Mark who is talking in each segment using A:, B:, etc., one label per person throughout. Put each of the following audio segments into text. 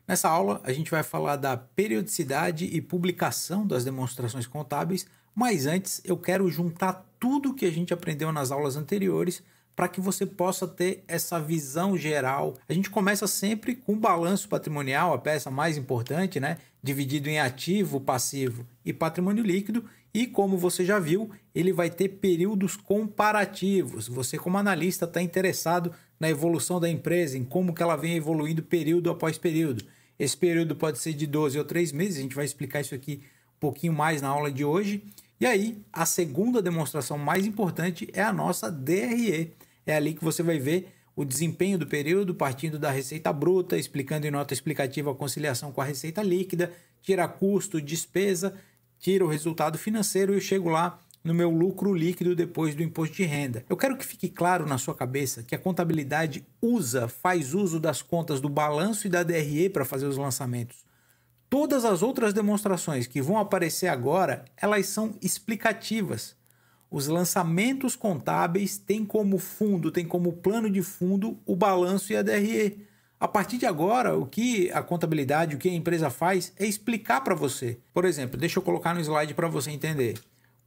A: Nessa aula, a gente vai falar da periodicidade e publicação das demonstrações contábeis, mas antes eu quero juntar tudo que a gente aprendeu nas aulas anteriores para que você possa ter essa visão geral. A gente começa sempre com o balanço patrimonial, a peça mais importante, né? Dividido em ativo, passivo e patrimônio líquido. E como você já viu, ele vai ter períodos comparativos. Você, como analista, está interessado na evolução da empresa, em como que ela vem evoluindo período após período. Esse período pode ser de 12 ou 3 meses, a gente vai explicar isso aqui um pouquinho mais na aula de hoje. E aí, a segunda demonstração mais importante é a nossa DRE. É ali que você vai ver o desempenho do período, partindo da receita bruta, explicando em nota explicativa a conciliação com a receita líquida, tira custo, despesa, tira o resultado financeiro e eu chego lá no meu lucro líquido depois do imposto de renda. Eu quero que fique claro na sua cabeça que a contabilidade faz uso das contas do balanço e da DRE para fazer os lançamentos. Todas as outras demonstrações que vão aparecer agora, elas são explicativas. Os lançamentos contábeis têm como fundo, têm como plano de fundo o balanço e a DRE. A partir de agora, o que a contabilidade, o que a empresa faz é explicar para você. Por exemplo, deixa eu colocar no slide para você entender.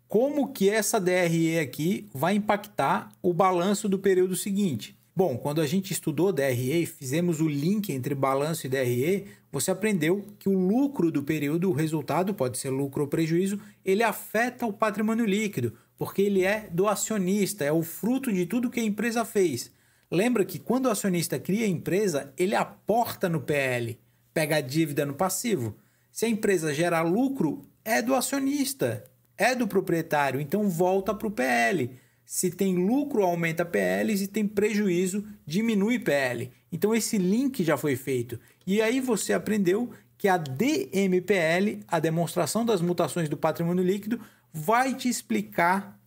A: Como que essa DRE aqui vai impactar o balanço do período seguinte? Bom, quando a gente estudou DRE e fizemos o link entre balanço e DRE, você aprendeu que o lucro do período, o resultado, pode ser lucro ou prejuízo, ele afeta o patrimônio líquido, porque ele é do acionista, é o fruto de tudo que a empresa fez. Lembra que quando o acionista cria a empresa, ele aporta no PL, pega a dívida no passivo. Se a empresa gera lucro, é do acionista, é do proprietário, então volta para o PL. Se tem lucro, aumenta PL, se tem prejuízo, diminui PL. Então esse link já foi feito. E aí você aprendeu que a DMPL, a demonstração das mutações do patrimônio líquido, vai te explicar.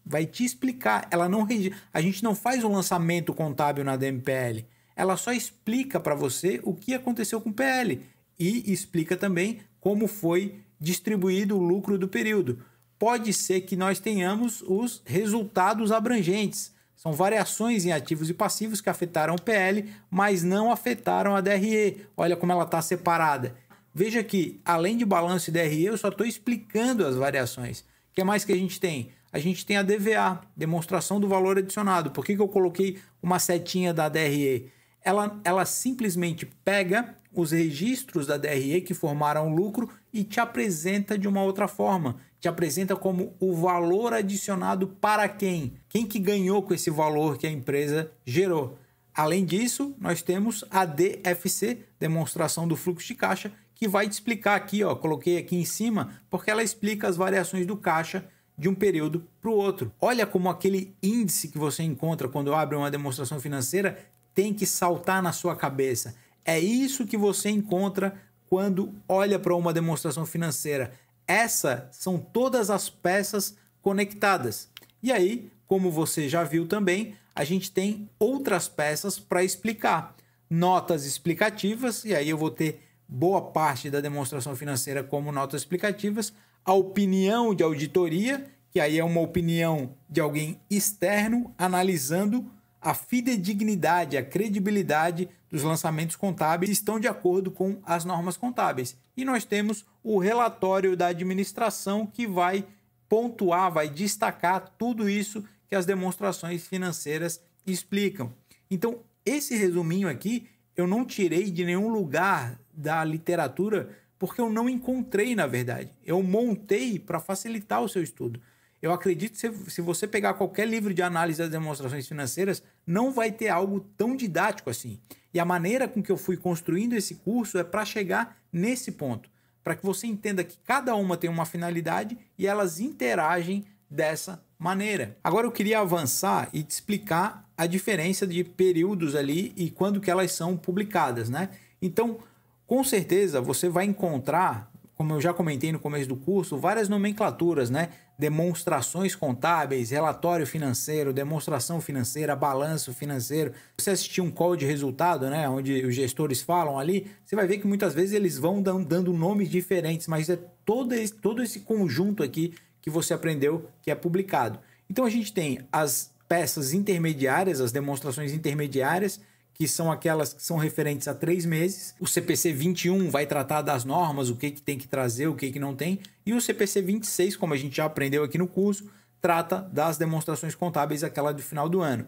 A: A gente não faz um lançamento contábil na DMPL. Ela só explica para você o que aconteceu com o PL e explica também como foi distribuído o lucro do período. Pode ser que nós tenhamos os resultados abrangentes. São variações em ativos e passivos que afetaram o PL, mas não afetaram a DRE. Olha como ela está separada. Veja que, além de balanço e DRE, eu só estou explicando as variações. O que mais que a gente tem? A gente tem a DVA, demonstração do valor adicionado. Por que eu coloquei uma setinha da DRE? Ela simplesmente pega os registros da DRE que formaram o lucro e te apresenta de uma outra forma. Te apresenta como o valor adicionado para quem? Quem que ganhou com esse valor que a empresa gerou. Além disso, nós temos a DFC, demonstração do fluxo de caixa, que vai te explicar aqui, ó, coloquei aqui em cima, porque ela explica as variações do caixa de um período para o outro. Olha como aquele índice que você encontra quando abre uma demonstração financeira tem que saltar na sua cabeça. É isso que você encontra quando olha para uma demonstração financeira. Essas são todas as peças conectadas. E aí, como você já viu também, a gente tem outras peças para explicar. Notas explicativas, e aí eu vou ter boa parte da demonstração financeira como notas explicativas. A opinião de auditoria, que aí é uma opinião de alguém externo analisando a fidedignidade, a credibilidade dos lançamentos contábeis estão de acordo com as normas contábeis. E nós temos o relatório da administração que vai pontuar, vai destacar tudo isso que as demonstrações financeiras explicam. Então, esse resuminho aqui eu não tirei de nenhum lugar da literatura porque eu não encontrei, na verdade. Eu montei para facilitar o seu estudo. Eu acredito que se você pegar qualquer livro de análise das demonstrações financeiras, não vai ter algo tão didático assim. E a maneira com que eu fui construindo esse curso é para chegar nesse ponto, para que você entenda que cada uma tem uma finalidade e elas interagem dessa maneira. Agora eu queria avançar e te explicar a diferença de períodos ali e quando que elas são publicadas, né? Então, com certeza você vai encontrar, como eu já comentei no começo do curso, várias nomenclaturas, né? Demonstrações contábeis, relatório financeiro, demonstração financeira, balanço financeiro. Você assistir um call de resultado, né? Onde os gestores falam ali, você vai ver que muitas vezes eles vão dando nomes diferentes, mas é todo esse conjunto aqui que você aprendeu que é publicado. Então a gente tem as peças intermediárias, as demonstrações intermediárias, que são aquelas que são referentes a 3 meses. O CPC 21 vai tratar das normas, o que tem que trazer, o que não tem. E o CPC 26, como a gente já aprendeu aqui no curso, trata das demonstrações contábeis, aquela do final do ano.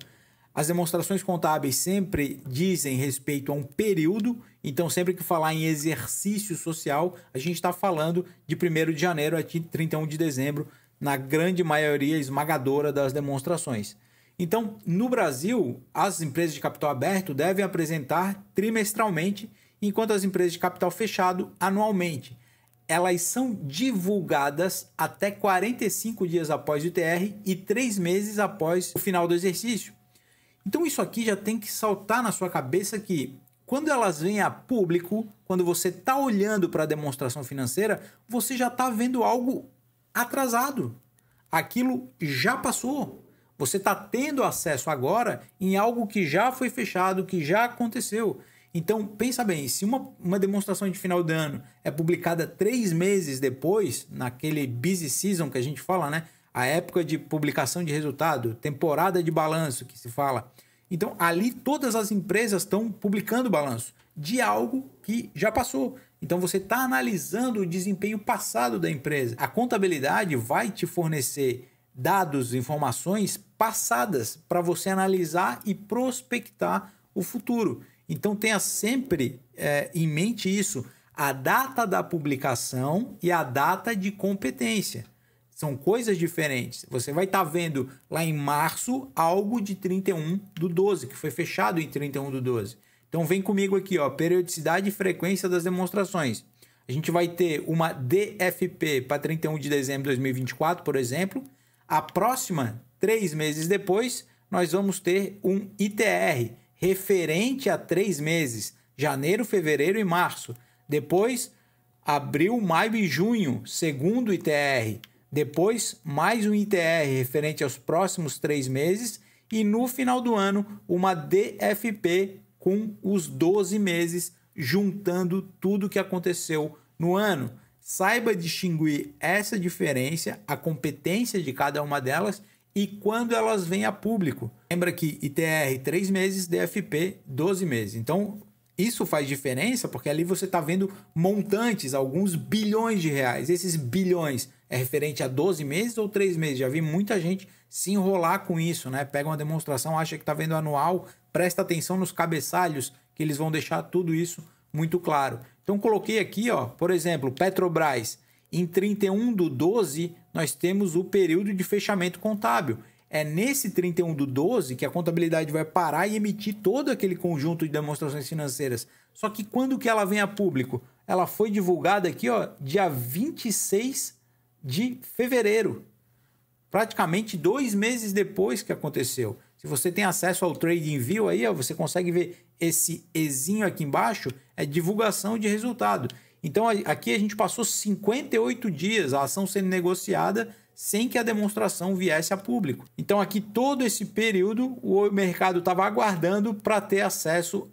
A: As demonstrações contábeis sempre dizem respeito a um período, então sempre que falar em exercício social, a gente está falando de 1º de janeiro a 31 de dezembro, na grande maioria esmagadora das demonstrações. Então, no Brasil, as empresas de capital aberto devem apresentar trimestralmente, enquanto as empresas de capital fechado anualmente. Elas são divulgadas até 45 dias após o ITR e 3 meses após o final do exercício. Então, isso aqui já tem que saltar na sua cabeça que, quando elas vêm a público, quando você está olhando para a demonstração financeira, você já está vendo algo atrasado. Aquilo já passou. Você está tendo acesso agora em algo que já foi fechado, que já aconteceu. Então, pensa bem, se uma demonstração de final de ano é publicada 3 meses depois, naquele busy season que a gente fala, né? A época de publicação de resultado, temporada de balanço que se fala. Então, ali todas as empresas estão publicando balanço de algo que já passou. Então, você está analisando o desempenho passado da empresa. A contabilidade vai te fornecer dados, informações passadas para você analisar e prospectar o futuro. Então tenha sempre em mente isso, a data da publicação e a data de competência. São coisas diferentes. Você vai estar vendo lá em março algo de 31/12, que foi fechado em 31/12. Então vem comigo aqui, ó, periodicidade e frequência das demonstrações. A gente vai ter uma DFP para 31 de dezembro de 2024, por exemplo. A próxima, 3 meses depois, nós vamos ter um ITR referente a 3 meses, janeiro, fevereiro e março. Depois, abril, maio e junho, segundo ITR. Depois, mais um ITR referente aos próximos 3 meses. E no final do ano, uma DFP com os 12 meses, juntando tudo que aconteceu no ano. Saiba distinguir essa diferença, a competência de cada uma delas e quando elas vêm a público. Lembra que ITR 3 meses, DFP 12 meses. Então, isso faz diferença porque ali você está vendo montantes, alguns bilhões de reais. Esses bilhões é referente a 12 meses ou 3 meses? Já vi muita gente se enrolar com isso, né? Pega uma demonstração, acha que está vendo anual, presta atenção nos cabeçalhos que eles vão deixar tudo isso muito claro. Então, coloquei aqui, ó, por exemplo, Petrobras. Em 31/12, nós temos o período de fechamento contábil. É nesse 31/12 que a contabilidade vai parar e emitir todo aquele conjunto de demonstrações financeiras. Só que quando que ela vem a público? Ela foi divulgada aqui, ó, dia 26 de fevereiro. Praticamente 2 meses depois que aconteceu. Se você tem acesso ao TradingView aí, ó, você consegue ver esse Ezinho aqui embaixo, é divulgação de resultado. Então aqui a gente passou 58 dias a ação sendo negociada sem que a demonstração viesse a público. Então aqui todo esse período o mercado estava aguardando para ter acesso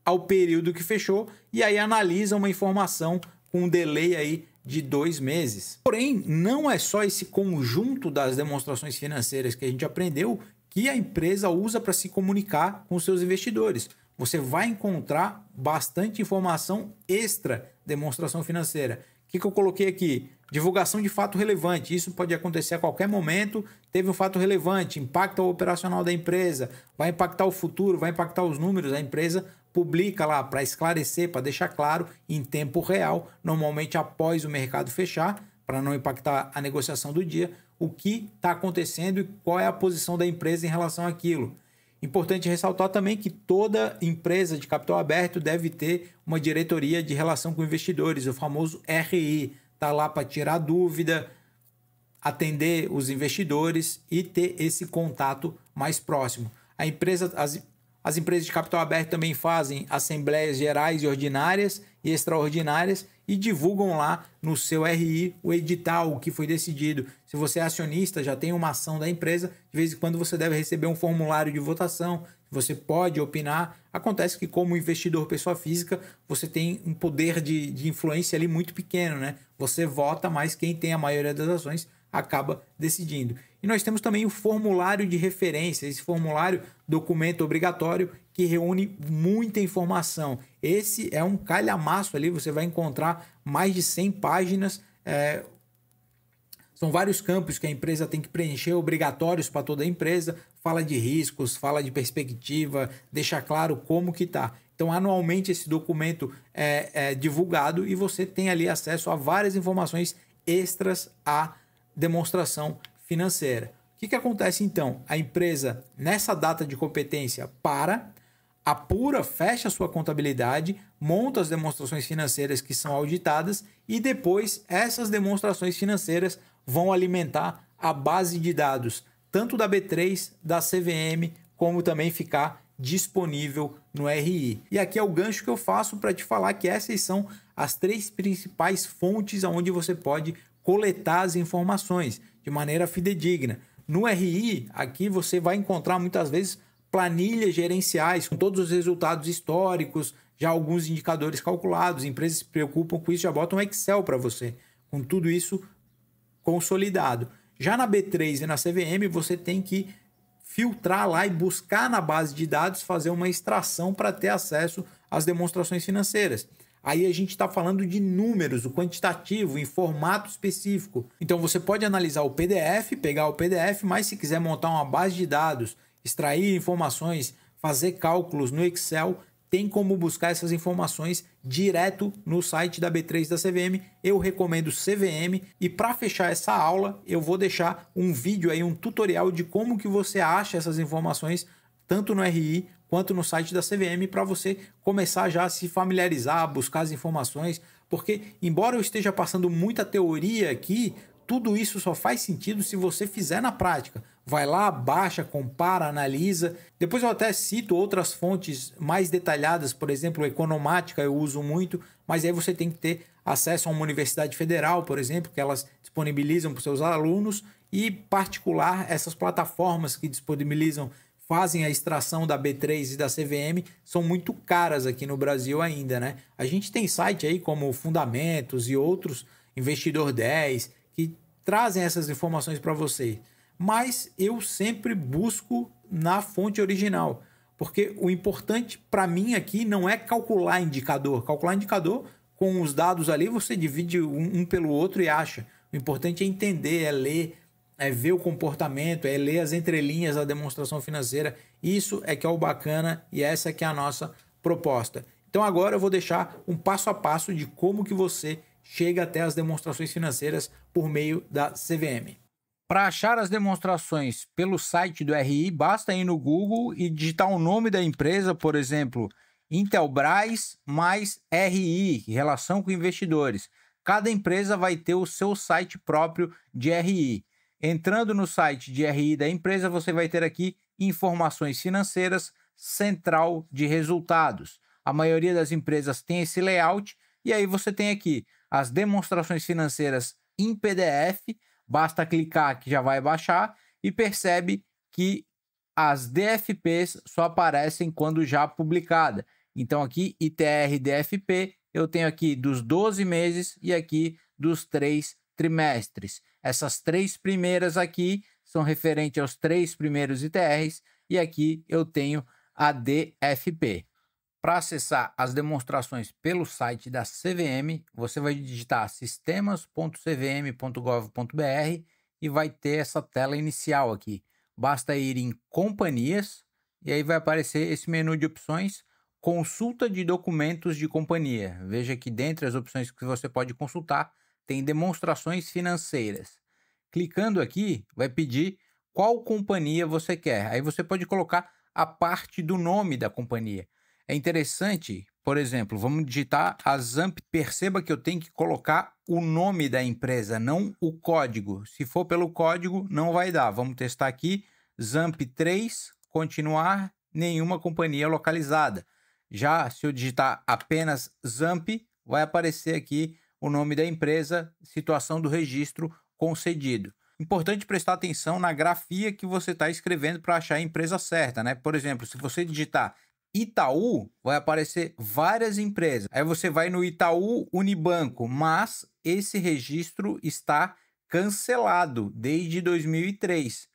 A: ao período que fechou e aí analisa uma informação com um delay aí de 2 meses. Porém, não é só esse conjunto das demonstrações financeiras que a gente aprendeu que a empresa usa para se comunicar com seus investidores. Você vai encontrar bastante informação extra demonstração financeira. O que eu coloquei aqui? Divulgação de fato relevante. Isso pode acontecer a qualquer momento. Teve um fato relevante, impacta o operacional da empresa, vai impactar o futuro, vai impactar os números. A empresa publica lá para esclarecer, para deixar claro em tempo real, normalmente após o mercado fechar, para não impactar a negociação do dia, o que está acontecendo e qual é a posição da empresa em relação àquilo. Importante ressaltar também que toda empresa de capital aberto deve ter uma diretoria de relação com investidores, o famoso RI. Está lá para tirar dúvida, atender os investidores e ter esse contato mais próximo. As empresas de capital aberto também fazem assembleias gerais e ordinárias e extraordinárias e divulgam lá no seu RI o edital, o que foi decidido. Se você é acionista, já tem uma ação da empresa, de vez em quando você deve receber um formulário de votação, você pode opinar. Acontece que como investidor pessoa física, você tem um poder de influência ali muito pequeno, né? Você vota, mas quem tem a maioria das ações acaba decidindo. E nós temos também o formulário de referência, esse formulário, documento obrigatório, que reúne muita informação. Esse é um calhamaço ali, você vai encontrar mais de 100 páginas. São vários campos que a empresa tem que preencher, obrigatórios para toda a empresa. Fala de riscos, fala de perspectiva, deixa claro como que está. Então, anualmente, esse documento é divulgado e você tem ali acesso a várias informações extras à demonstração financeira. O que acontece, então? A empresa, nessa data de competência, apura, fecha a sua contabilidade, monta as demonstrações financeiras que são auditadas e depois essas demonstrações financeiras vão alimentar a base de dados, tanto da B3, da CVM, como também ficar disponível no RI. E aqui é o gancho que eu faço para te falar que essas são as 3 principais fontes onde você pode coletar as informações de maneira fidedigna. No RI, aqui você vai encontrar muitas vezes planilhas gerenciais com todos os resultados históricos, já alguns indicadores calculados. Empresas se preocupam com isso, já botam um Excel para você, com tudo isso consolidado. Já na B3 e na CVM, você tem que filtrar lá e buscar na base de dados, fazer uma extração para ter acesso às demonstrações financeiras. Aí a gente está falando de números, o quantitativo, em formato específico. Então você pode analisar o PDF, pegar o PDF, mas se quiser montar uma base de dados, extrair informações, fazer cálculos no Excel, tem como buscar essas informações direto no site da B3 da CVM. Eu recomendo CVM e para fechar essa aula eu vou deixar um vídeo aí, um tutorial de como que você acha essas informações tanto no RI quanto no site da CVM para você começar já a se familiarizar, buscar as informações, porque embora eu esteja passando muita teoria aqui, tudo isso só faz sentido se você fizer na prática. Vai lá, baixa, compara, analisa. Depois eu até cito outras fontes mais detalhadas, por exemplo, Economática eu uso muito, mas aí você tem que ter acesso a uma universidade federal, por exemplo, que elas disponibilizam para os seus alunos, e particular, essas plataformas que disponibilizam, fazem a extração da B3 e da CVM, são muito caras aqui no Brasil ainda, né? A gente tem site aí como Fundamentos e outros, Investidor 10, que trazem essas informações para você. Mas eu sempre busco na fonte original, porque o importante para mim aqui não é calcular indicador. Calcular indicador, com os dados ali, você divide um pelo outro e acha. O importante é entender, é ler, é ver o comportamento, é ler as entrelinhas da demonstração financeira. Isso é que é o bacana e essa é que é a nossa proposta. Então agora eu vou deixar um passo a passo de como que você chega até as demonstrações financeiras por meio da CVM. Para achar as demonstrações pelo site do RI, basta ir no Google e digitar o nome da empresa, por exemplo, Intelbras mais RI, relação com investidores. Cada empresa vai ter o seu site próprio de RI. Entrando no site de RI da empresa, você vai ter aqui informações financeiras, central de resultados. A maioria das empresas tem esse layout e aí você tem aqui as demonstrações financeiras em PDF. Basta clicar que já vai baixar e percebe que as DFPs só aparecem quando já publicada. Então aqui ITR DFP eu tenho aqui dos 12 meses e aqui dos 3 trimestres. Essas 3 primeiras aqui são referentes aos 3 primeiros ITRs e aqui eu tenho a DFP. Para acessar as demonstrações pelo site da CVM, você vai digitar sistemas.cvm.gov.br e vai ter essa tela inicial aqui. Basta ir em companhias e aí vai aparecer esse menu de opções, consulta de documentos de companhia. Veja que dentre as opções que você pode consultar, tem demonstrações financeiras. Clicando aqui, vai pedir qual companhia você quer. Aí você pode colocar a parte do nome da companhia. É interessante, por exemplo, vamos digitar a ZAMP. Perceba que eu tenho que colocar o nome da empresa, não o código. Se for pelo código, não vai dar. Vamos testar aqui, ZAMP 3, continuar, nenhuma companhia localizada. Já se eu digitar apenas ZAMP, vai aparecer aqui o nome da empresa, situação do registro concedido. Importante prestar atenção na grafia que você está escrevendo para achar a empresa certa, né? Por exemplo, se você digitar Itaú, vai aparecer várias empresas. Aí você vai no Itaú Unibanco, mas esse registro está cancelado desde 2003.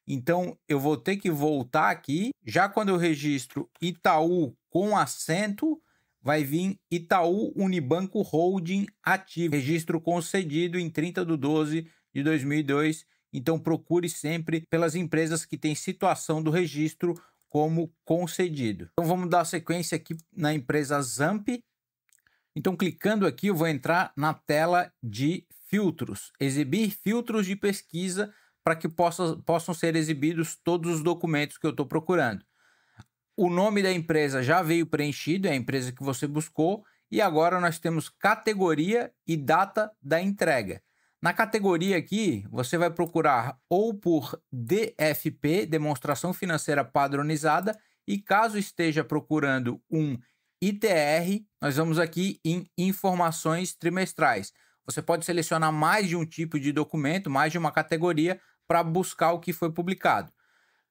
A: Então, eu vou ter que voltar aqui. Já quando eu registro Itaú com acento, vai vir Itaú Unibanco Holding ativo. Registro concedido em 30/12 de 2002. Então, procure sempre pelas empresas que têm situação do registro como concedido. Então, vamos dar sequência aqui na empresa Zamp. Então, clicando aqui, eu vou entrar na tela de filtros. Exibir filtros de pesquisa para que possam ser exibidos todos os documentos que eu estou procurando. O nome da empresa já veio preenchido, é a empresa que você buscou. E agora nós temos categoria e data da entrega. Na categoria aqui, você vai procurar ou por DFP, Demonstração Financeira Padronizada, e caso esteja procurando um ITR, nós vamos aqui em informações trimestrais. Você pode selecionar mais de um tipo de documento, mais de uma categoria, para buscar o que foi publicado.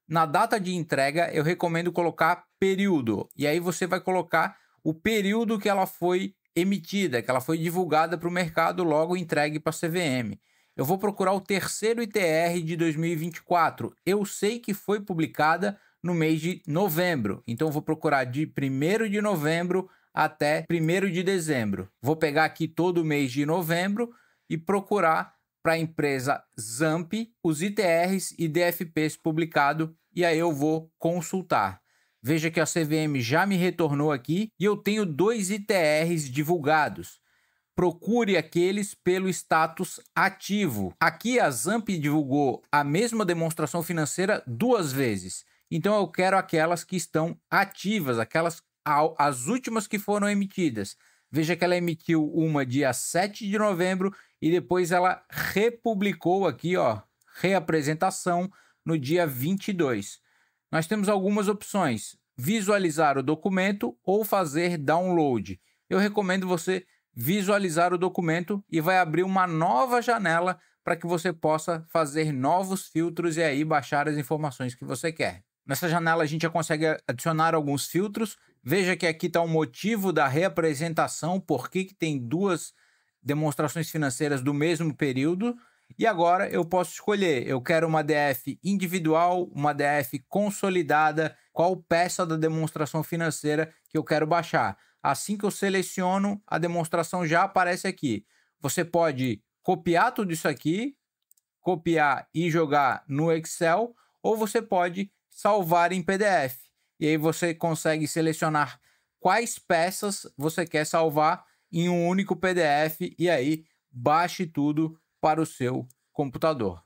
A: Na data de entrega, eu recomendo colocar período. E aí você vai colocar o período que ela foi emitida, que ela foi divulgada para o mercado, logo entregue para a CVM. Eu vou procurar o terceiro ITR de 2024. Eu sei que foi publicada no mês de novembro. Então, eu vou procurar de 1º de novembro até 1º de dezembro. Vou pegar aqui todo o mês de novembro e procurar para a empresa Zamp os ITRs e DFPs publicados, e aí eu vou consultar. Veja que a CVM já me retornou aqui e eu tenho 2 ITRs divulgados. Procure aqueles pelo status ativo. Aqui a Zamp divulgou a mesma demonstração financeira 2 vezes. Então eu quero aquelas que estão ativas, as últimas que foram emitidas. Veja que ela emitiu uma dia 7 de novembro e depois ela republicou aqui, ó, reapresentação no dia 22. Nós temos algumas opções: visualizar o documento ou fazer download. Eu recomendo você visualizar o documento e vai abrir uma nova janela para que você possa fazer novos filtros e aí baixar as informações que você quer. Nessa janela a gente já consegue adicionar alguns filtros. Veja que aqui está o motivo da reapresentação, por que tem 2 demonstrações financeiras do mesmo período. E agora eu posso escolher, eu quero uma DF individual, uma DF consolidada, qual peça da demonstração financeira que eu quero baixar. Assim que eu seleciono, a demonstração já aparece aqui. Você pode copiar tudo isso aqui, copiar e jogar no Excel, ou você pode salvar em PDF. E aí você consegue selecionar quais peças você quer salvar em um único PDF e aí baixe tudo para o seu computador.